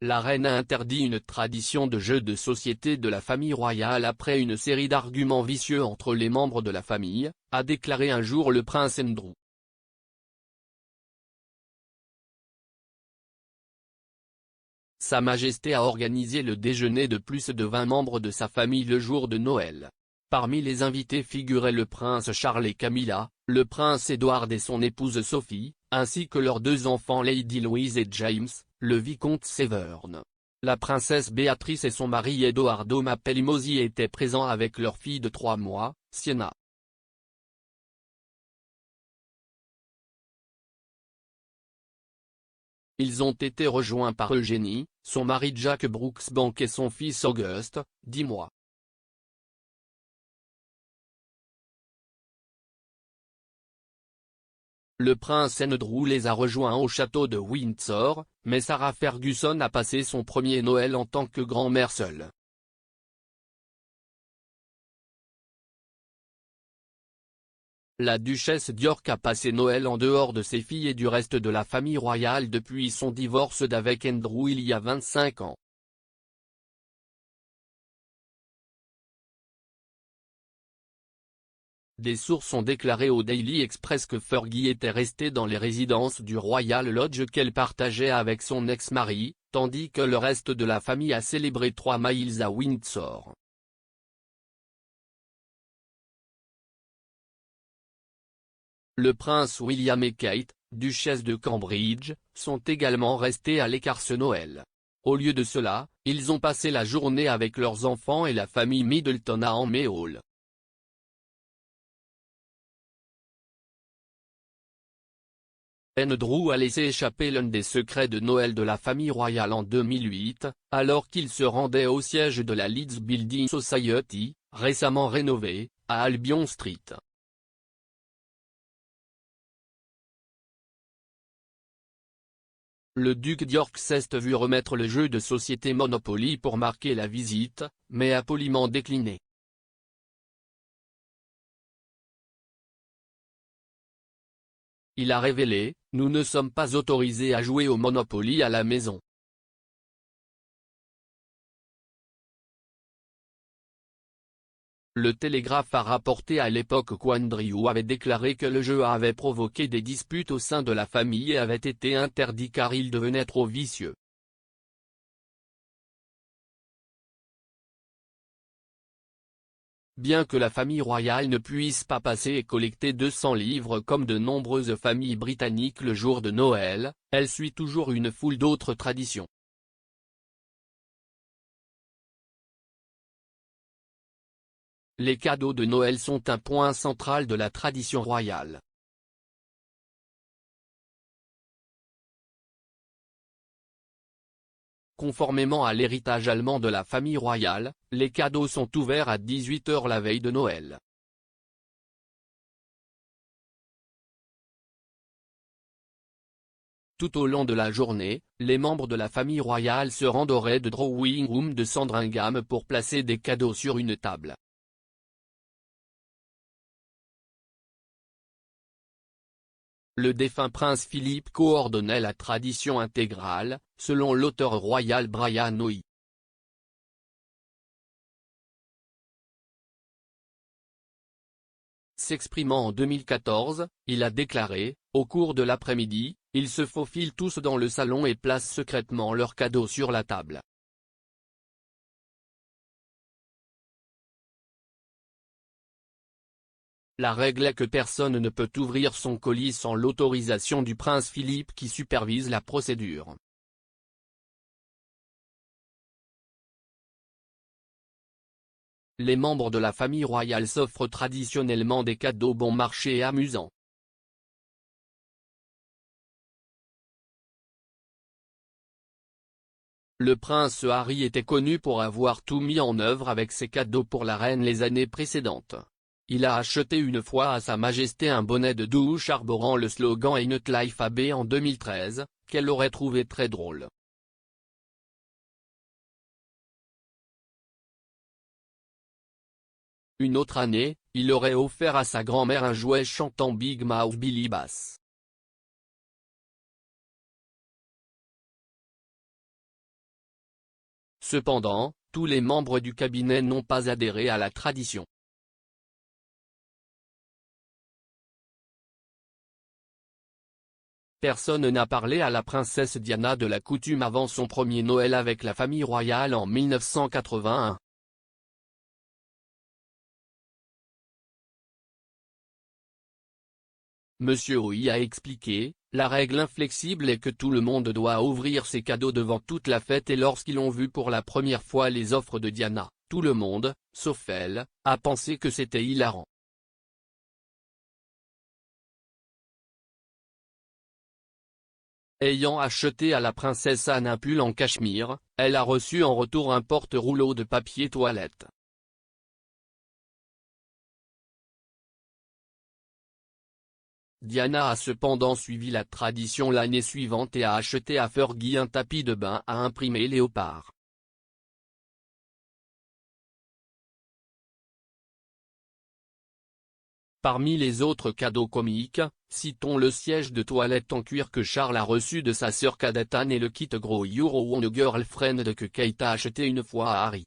la reine a interdit une tradition de jeux de société de la famille royale après une série d'arguments vicieux entre les membres de la famille, a déclaré un jour le prince Andrew. Sa Majesté a organisé le déjeuner de plus de 20 membres de sa famille le jour de Noël. Parmi les invités figuraient le prince Charles et Camilla, le prince Édouard et son épouse Sophie, ainsi que leurs 2 enfants Lady Louise et James, le vicomte Severn. La princesse Béatrice et son mari Edoardo Mapelimosi étaient présents avec leur fille de 3 mois, Sienna. Ils ont été rejoints par Eugénie, son mari Jack Brooksbank et son fils Auguste, 10 mois. Le prince Andrew les a rejoints au château de Windsor, mais Sarah Ferguson a passé son premier Noël en tant que grand-mère seule. La duchesse d'York a passé Noël en dehors de ses filles et du reste de la famille royale depuis son divorce d'avec Andrew il y a 25 ans. Des sources ont déclaré au Daily Express que Fergie était restée dans les résidences du Royal Lodge qu'elle partageait avec son ex-mari, tandis que le reste de la famille a célébré 3 miles à Windsor. Le prince William et Kate, duchesse de Cambridge, sont également restés à l'écart ce Noël. Au lieu de cela, ils ont passé la journée avec leurs enfants et la famille Middleton à Amé Hall. Andrew a laissé échapper l'un des secrets de Noël de la famille royale en 2008, alors qu'il se rendait au siège de la Leeds Building Society, récemment rénové, à Albion Street. Le duc d'York s'est vu remettre le jeu de société Monopoly pour marquer la visite, mais a poliment décliné. Il a révélé « Nous ne sommes pas autorisés à jouer au Monopoly à la maison ». Le Télégraphe a rapporté à l'époque qu'Andrew avait déclaré que le jeu avait provoqué des disputes au sein de la famille et avait été interdit car il devenait trop vicieux. Bien que la famille royale ne puisse pas passer et collecter 200 livres comme de nombreuses familles britanniques le jour de Noël, elle suit toujours une foule d'autres traditions. Les cadeaux de Noël sont un point central de la tradition royale. Conformément à l'héritage allemand de la famille royale, les cadeaux sont ouverts à 18 h la veille de Noël. Tout au long de la journée, les membres de la famille royale se rendent au Red Drawing Room de Sandringham pour placer des cadeaux sur une table. Le défunt prince Philippe coordonnait la tradition intégrale, selon l'auteur royal Brian Hoey. S'exprimant en 2014, il a déclaré « Au cours de l'après-midi, ils se faufilent tous dans le salon et placent secrètement leurs cadeaux sur la table. La règle est que personne ne peut ouvrir son colis sans l'autorisation du prince Philippe qui supervise la procédure. Les membres de la famille royale s'offrent traditionnellement des cadeaux bon marché et amusants. Le prince Harry était connu pour avoir tout mis en œuvre avec ses cadeaux pour la reine les années précédentes. Il a acheté une fois à Sa Majesté un bonnet de douche arborant le slogan Ain't Life a Be en 2013, qu'elle aurait trouvé très drôle. Une autre année, il aurait offert à sa grand-mère un jouet chantant Big Mouth Billy Bass. Cependant, tous les membres du cabinet n'ont pas adhéré à la tradition. Personne n'a parlé à la princesse Diana de la coutume avant son premier Noël avec la famille royale en 1981. Monsieur Oi a expliqué, la règle inflexible est que tout le monde doit ouvrir ses cadeaux devant toute la fête et lorsqu'ils ont vu pour la première fois les offres de Diana, tout le monde, sauf elle, a pensé que c'était hilarant. Ayant acheté à la princesse Anne un pull en cachemire, elle a reçu en retour un porte-rouleau de papier toilette. Diana a cependant suivi la tradition l'année suivante et a acheté à Fergie un tapis de bain à imprimer léopard. Parmi les autres cadeaux comiques, citons le siège de toilette en cuir que Charles a reçu de sa sœur cadette Anne et le kit Grow Your Own Girlfriend que Kate a acheté une fois à Harry.